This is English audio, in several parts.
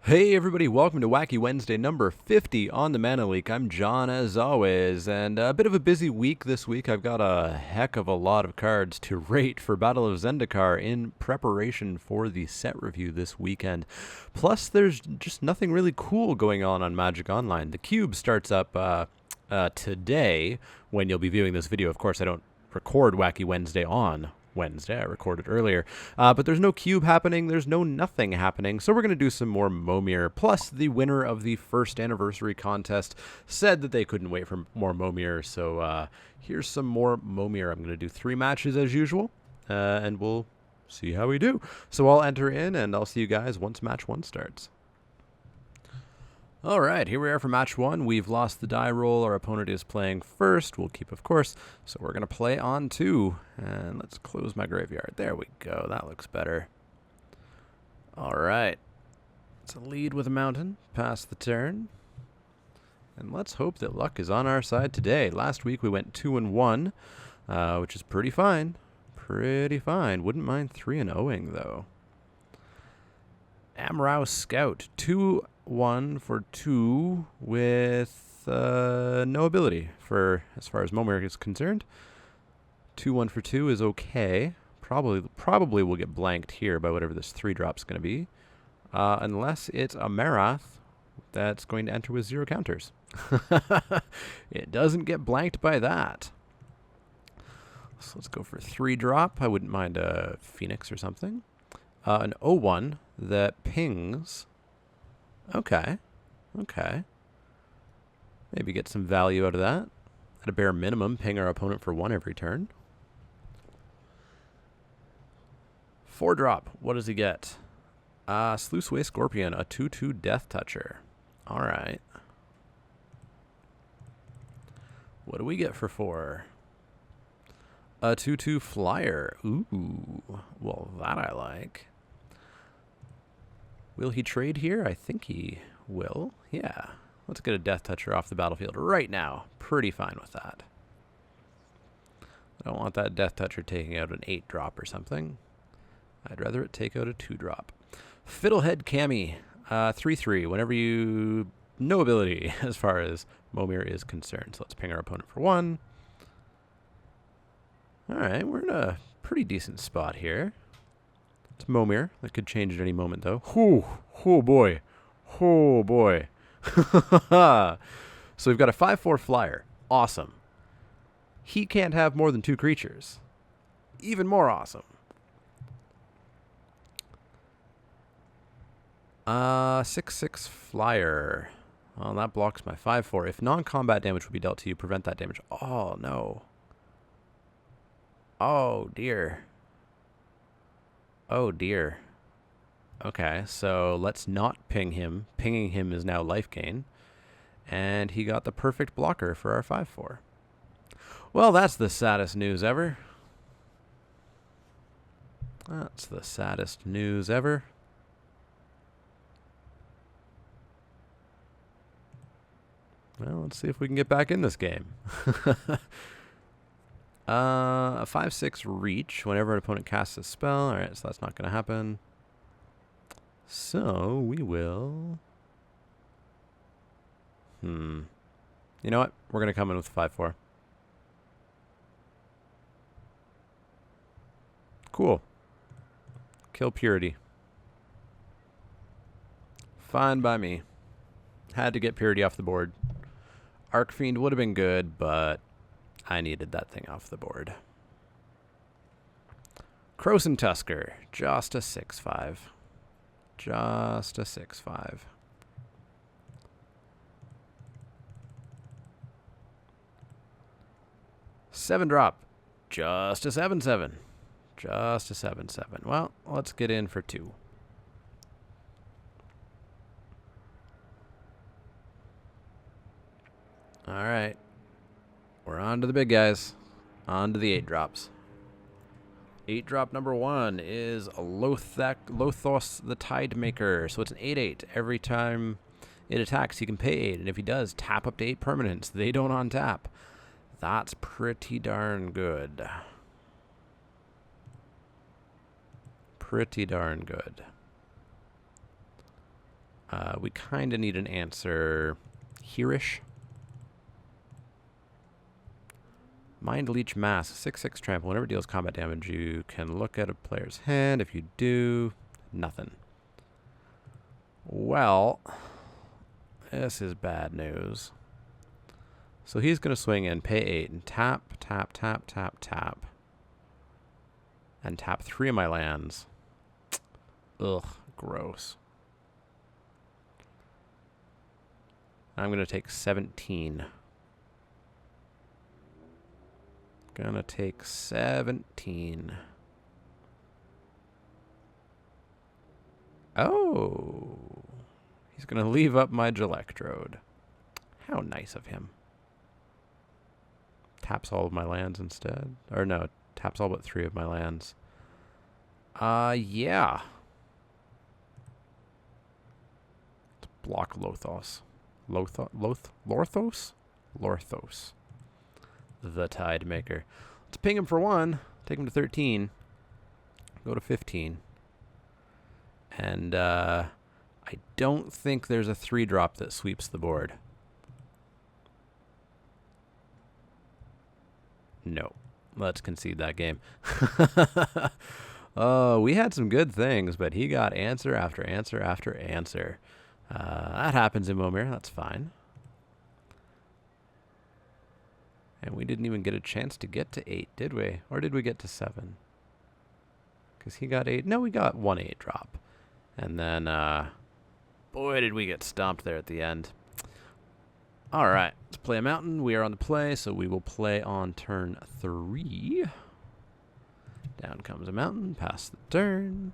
Hey everybody, welcome to Wacky Wednesday number 50 on the Mana Leek. I'm John as always, and a bit of a busy week this week. I've got a heck of a lot of cards to rate for Battle of Zendikar in preparation for the set review this weekend. Plus, there's just nothing really cool going on Magic Online. The Cube starts up today when you'll be viewing this video. Of course, I don't record Wacky Wednesday on Wednesday. I recorded earlier. But there's no cube happening. There's no nothing happening. So we're going to do some more Momir. Plus, the winner of the first anniversary contest said that they couldn't wait for more Momir. So here's some more Momir. I'm going to do 3 matches as usual. And we'll see how we do. So I'll enter in and I'll see you guys once match 1 starts. All right, here we are for match 1. We've lost the die roll. Our opponent is playing first. We'll keep, of course. So we're going to play on 2. And let's close my graveyard. There we go. That looks better. All right. It's a lead with a mountain. Pass the turn. And let's hope that luck is on our side today. Last week we went 2-1, which is pretty fine. Pretty fine. Wouldn't mind 3-0-ing, though. Amrau Scout. 2-1 for 2 with no ability for as far as Momir is concerned. 2-1 for 2 is okay. Probably will get blanked here by whatever this 3-drop's going to be. Unless it's a Marath that's going to enter with 0 counters. It doesn't get blanked by that. So let's go for 3-drop. I wouldn't mind a Phoenix or something. An 0-1 that pings. Okay. Okay. Maybe get some value out of that. At a bare minimum, ping our opponent for 1 every turn. 4-drop. What does he get? Sluiceway Scorpion, a 2-2 Death Toucher. Alright. What do we get for 4? A 2-2 Flyer. Ooh. Well, that I like. Will he trade here? I think he will. Yeah. Let's get a Death Toucher off the battlefield right now. Pretty fine with that. I don't want that Death Toucher taking out an 8-drop or something. I'd rather it take out a 2-drop. Fiddlehead Cammy. 3-3. Whenever you... No ability as far as Momir is concerned. So let's ping our opponent for 1. Alright, we're in a pretty decent spot here. It's Momir. That could change at any moment, though. Oh boy. Oh, boy. So we've got a 5-4 Flyer. Awesome. He can't have more than 2 creatures. Even more awesome. 6-6 Flyer. Well, that blocks my 5-4. If non-combat damage would be dealt to you, prevent that damage. Oh, no. Oh, dear. Oh, dear. Okay, so let's not ping him. Pinging him is now life gain. And he got the perfect blocker for our 5-4. Well, that's the saddest news ever. That's the saddest news ever. Well, let's see if we can get back in this game. A 5-6 reach whenever an opponent casts a spell. Alright, so that's not going to happen. So, we will... You know what? We're going to come in with 5-4. Cool. Kill Purity. Fine by me. Had to get Purity off the board. Arcfiend would have been good, but... I needed that thing off the board. Croson Tusker. Just a 6-5. Just a 6-5. Seven-drop. Just a 7-7. Just a 7-7. Well, let's get in for 2. All right. We're on to the big guys. On to the 8-drops. 8-drop number 1 is Lothos the Tidemaker. So it's an 8-8. Every time it attacks, he can pay 8. And if he does, tap up to 8 permanents. They don't untap. That's pretty darn good. Pretty darn good. We kind of need an answer here-ish. Mind Leech Mass, 6/6 trample. Whenever it deals combat damage, you can look at a player's hand. If you do, nothing. Well, this is bad news. So he's going to swing in, pay 8, and tap, tap, tap, tap, tap. And tap 3 of my lands. Ugh, gross. I'm going to take 17. Gonna take 17. Oh. He's gonna leave up my Electrode. How nice of him. Taps all of my lands instead. Or no, taps all but 3 of my lands. Yeah. Let's block Lothos. Lorthos? Lorthos. The Tide Maker. Let's ping him for 1. Take him to 13. Go to 15. And I don't think there's a 3-drop that sweeps the board. No. Let's concede that game. Oh, we had some good things, but he got answer after answer after answer. That happens in Momir. That's fine. And we didn't even get a chance to get to 8, did we? Or did we get to 7? Because he got 8. No, we got 1 8-drop. And then, boy, did we get stomped there at the end. All right, let's play a mountain. We are on the play, so we will play on turn 3. Down comes a mountain, pass the turn.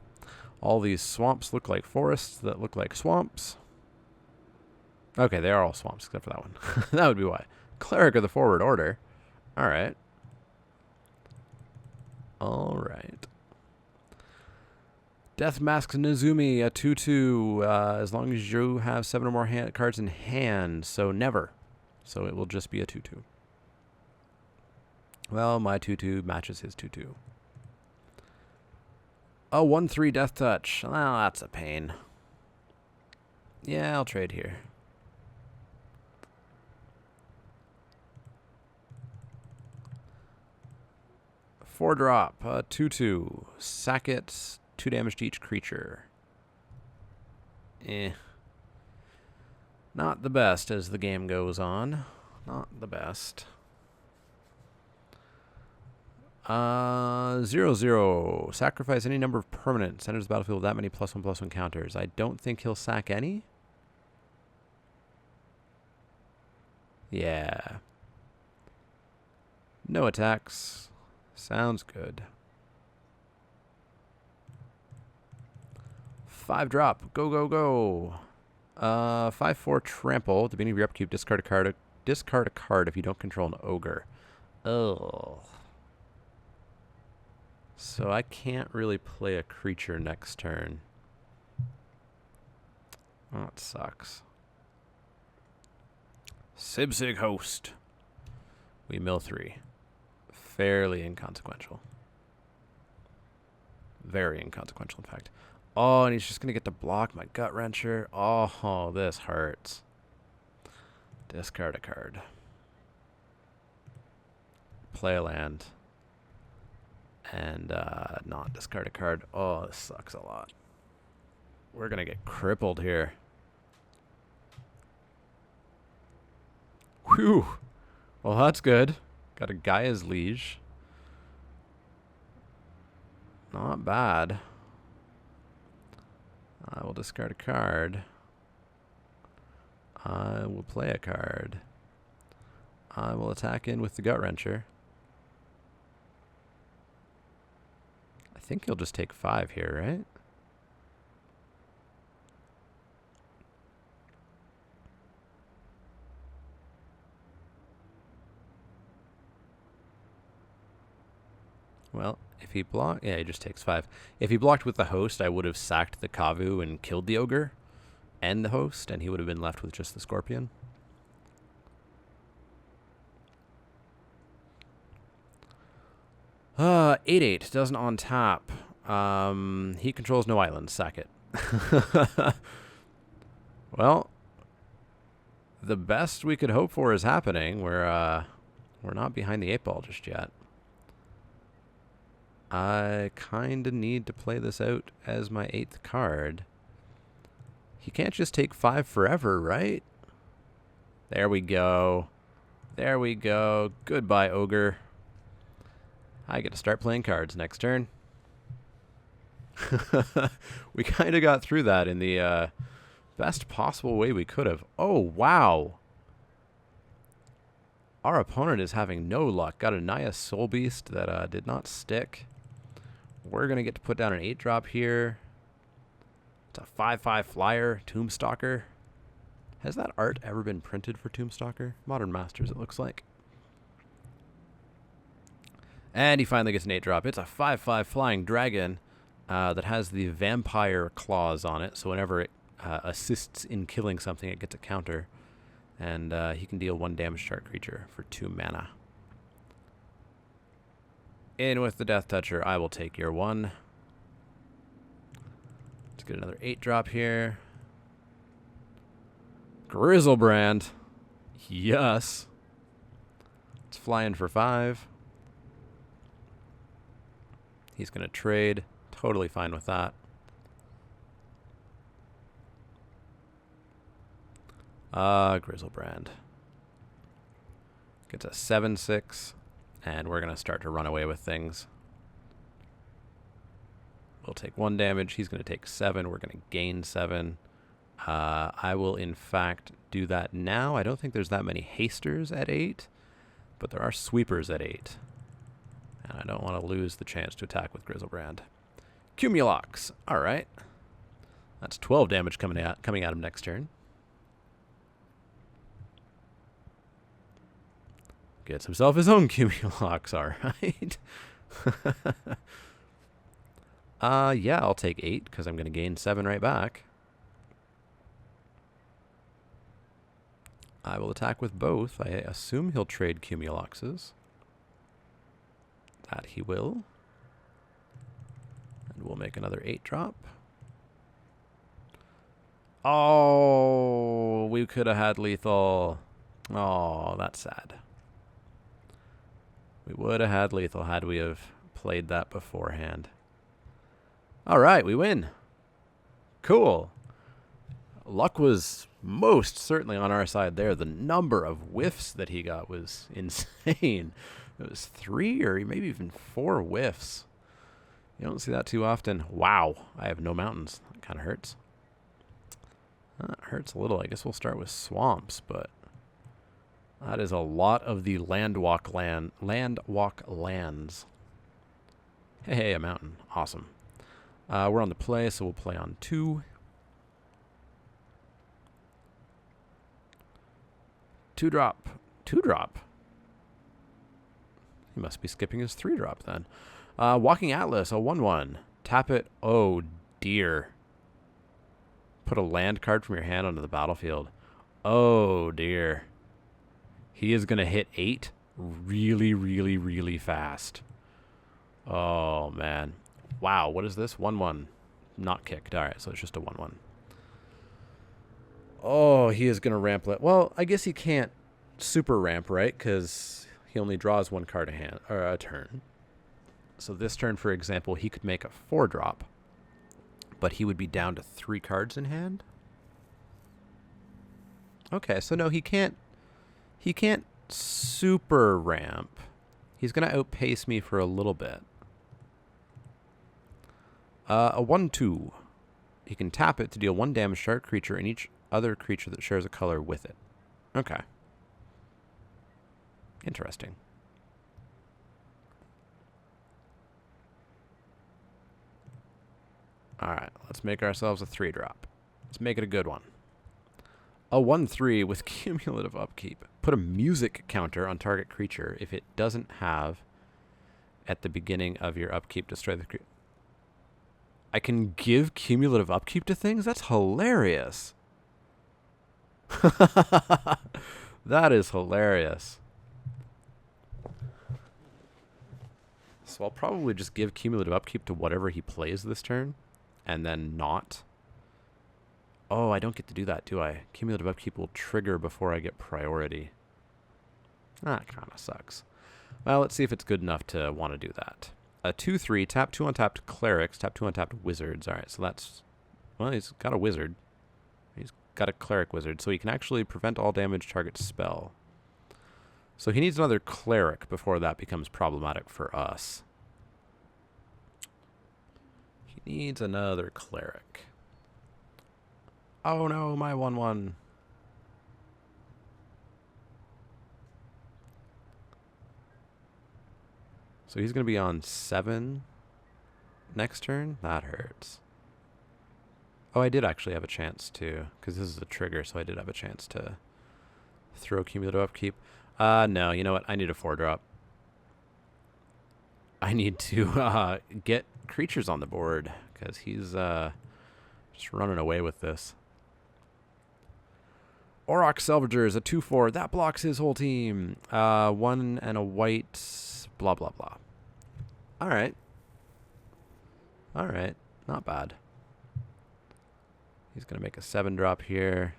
All these swamps look like forests that look like swamps. Okay, they are all swamps except for that one. That would be why. Cleric of the Forward Order. All right. All right. Death Mask Nezumi, a 2/2, as long as you have 7 or more cards in hand, so never. So it will just be a 2/2. Well, my 2/2 matches his 2/2. A 1/3 Death Touch. Well, that's a pain. Yeah, I'll trade here. Four drop, 2/2. Sack it. 2 damage to each creature. Not the best as the game goes on. Not the best. 0/0. Sacrifice any number of permanents. Enters the battlefield with that many +1/+1 counters. I don't think he'll sack any. Yeah. No attacks. Sounds good. 5 drop. Go, go, go. 5/4 trample. At the beginning of your upkeep, discard a card. Discard a card if you don't control an ogre. Ugh. So I can't really play a creature next turn. Oh, that sucks. Sibsig Host. We mill 3. Fairly inconsequential. Very inconsequential, in fact. Oh, and he's just going to get to block my Gut Wrencher. Oh, this hurts. Discard a card. Play a land. And not discard a card. Oh, this sucks a lot. We're going to get crippled here. Whew. Well, that's good. Got a Gaia's Liege. Not bad. I will discard a card. I will play a card. I will attack in with the Gut Wrencher. I think he'll just take 5 here, right? Well, if he blocked... Yeah, he just takes 5. If he blocked with the host, I would have sacked the Kavu and killed the ogre and the host, and he would have been left with just the scorpion. Uh, 8/8 doesn't on tap. He controls no islands. Sack it. Well, the best we could hope for is happening. We're not behind the 8-ball just yet. I kind of need to play this out as my 8th card. He can't just take 5 forever, right? There we go. There we go. Goodbye, Ogre. I get to start playing cards next turn. We kind of got through that in the best possible way we could have. Oh, wow. Our opponent is having no luck. Got a Naya Soul Beast that did not stick. We're going to get to put down an 8-drop here. It's a 5/5 flyer, Tombstalker. Has that art ever been printed for Tombstalker? Modern Masters, it looks like. And he finally gets an 8-drop. It's a 5/5 flying dragon that has the vampire claws on it. So whenever it assists in killing something, it gets a counter. And he can deal 1 damage to our creature for 2 mana. In with the Death Toucher. I will take your 1. Let's get another 8-drop here. Grizzlebrand. Yes. It's flying for 5. He's going to trade. Totally fine with that. Grizzlebrand. Gets a 7/6. And we're going to start to run away with things. We'll take 1 damage. He's going to take 7. We're going to gain 7. I will, in fact, do that now. I don't think there's that many hasters at 8. But there are sweepers at 8. And I don't want to lose the chance to attack with Grizzlebrand. Cumulox. All right. That's 12 damage coming at him next turn. Gets himself his own Cumulox, all right. Yeah, I'll take 8 because I'm going to gain 7 right back. I will attack with both. I assume he'll trade Cumuloxes. That he will. And we'll make another 8-drop. Oh, we could have had lethal. Oh, that's sad. We would have had lethal had we have played that beforehand. All right, we win. Cool. Luck was most certainly on our side there. The number of whiffs that he got was insane. It was 3 or maybe even 4 whiffs. You don't see that too often. Wow, I have no mountains. That kind of hurts. That hurts a little. I guess we'll start with swamps, but that is a lot of the landwalk lands. Hey, a mountain. Awesome. We're on the play, so we'll play on 2. 2-drop. 2-drop? He must be skipping his 3-drop then. Walking Atlas, a 1/1. Tap it. Oh, dear. Put a land card from your hand onto the battlefield. Oh, dear. He is going to hit 8 really, really, really fast. Oh, man. Wow, what is this? 1/1. Not kicked. All right, so it's just a 1/1. Oh, he is going to ramp it. Well, I guess he can't super ramp, right? Because he only draws 1 card a turn. So this turn, for example, he could make a 4-drop. But he would be down to 3 cards in hand? Okay, so no, he can't super ramp. He's going to outpace me for a little bit. A 1/2. He can tap it to deal 1 damage to our creature and each other creature that shares a color with it. Okay. Interesting. Alright, let's make ourselves a 3-drop. Let's make it a good one. A 1/3 with cumulative upkeep. Put a music counter on target creature if it doesn't have, at the beginning of your upkeep, destroy the creature. I can give cumulative upkeep to things? That's hilarious. That is hilarious. So I'll probably just give cumulative upkeep to whatever he plays this turn, and then not. Oh, I don't get to do that, do I? Cumulative upkeep will trigger before I get priority. That kind of sucks. Well, let's see if it's good enough to want to do that. A 2/3, tap 2 untapped clerics, tap 2 untapped wizards. Alright, so that's... Well, he's got a wizard. He's got a cleric wizard, so he can actually prevent all damage target spell. So he needs another cleric before that becomes problematic for us. He needs another cleric. Oh no, my 1/1. So he's going to be on 7 next turn? That hurts. Oh, I did actually have a chance to, because this is a trigger, so I did have a chance to throw cumulative upkeep. No, you know what? I need a 4-drop. I need to get creatures on the board, because he's just running away with this. Auroch Salvagers, a 2/4. That blocks his whole team. 1 and a white, blah, blah, blah. Alright. Alright. Not bad. He's going to make a 7-drop here.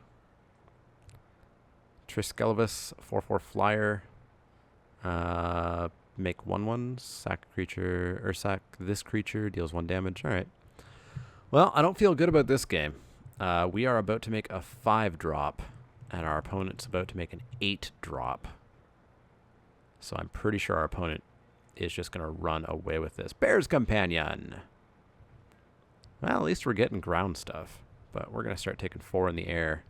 Triskelvis, 4/4 flyer. Make 1/1. Sack a creature, or sack this creature, deals 1 damage. Alright. Well, I don't feel good about this game. We are about to make a 5-drop, and our opponent's about to make an 8-drop. So I'm pretty sure our opponent is just going to run away with this. Bear's Companion. Well, at least we're getting ground stuff. But we're going to start taking 4 in the air.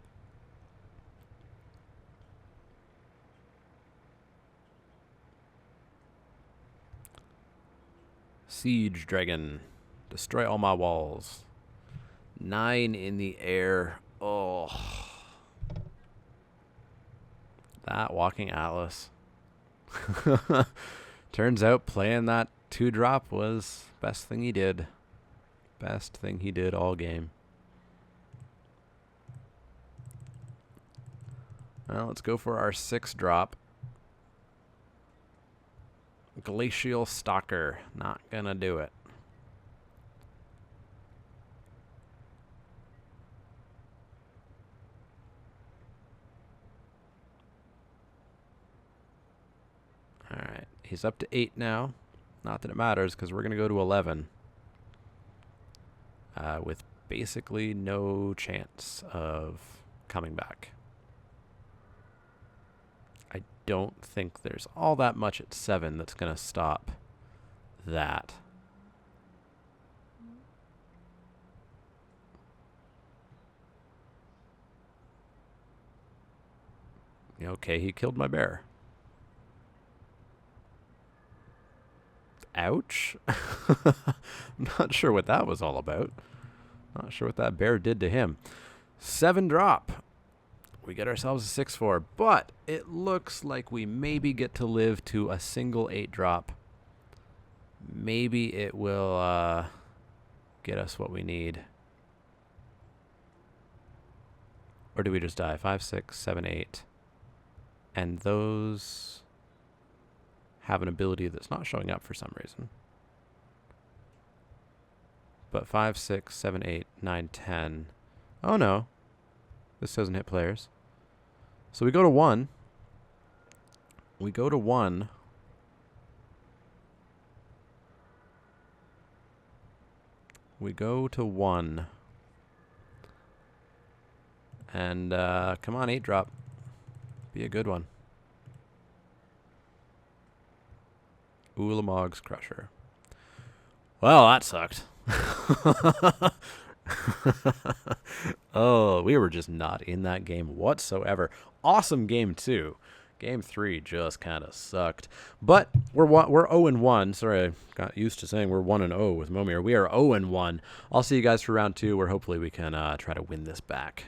Siege Dragon. Destroy all my walls. 9 in the air. Oh. That Walking Atlas. Turns out playing that 2-drop was best thing he did. Best thing he did all game. Well, let's go for our 6-drop. Glacial Stalker. Not gonna do it. Alright, he's up to 8 now. Not that it matters, because we're going to go to 11. With basically no chance of coming back. I don't think there's all that much at 7 that's going to stop that. Okay, he killed my bear. Ouch. I'm not sure what that was all about. Not sure what that bear did to him. 7-drop. We get ourselves a 6/4, but it looks like we maybe get to live to a single 8-drop. Maybe it will get us what we need. Or do we just die? 5, 6, 7, 8. And those have an ability that's not showing up for some reason. But 5, 6, 7, 8, 9, 10. Oh no. This doesn't hit players. So we go to 1. We go to 1. We go to 1. And come on, 8-drop. Be a good one. Ulamog's Crusher. Well, that sucked. Oh, we were just not in that game whatsoever. Awesome game 2. Game 3 just kind of sucked. But we're 0-1. Sorry, I got used to saying we're 1-0 with Momir. We are 0-1. I'll see you guys for round 2, where hopefully we can try to win this back.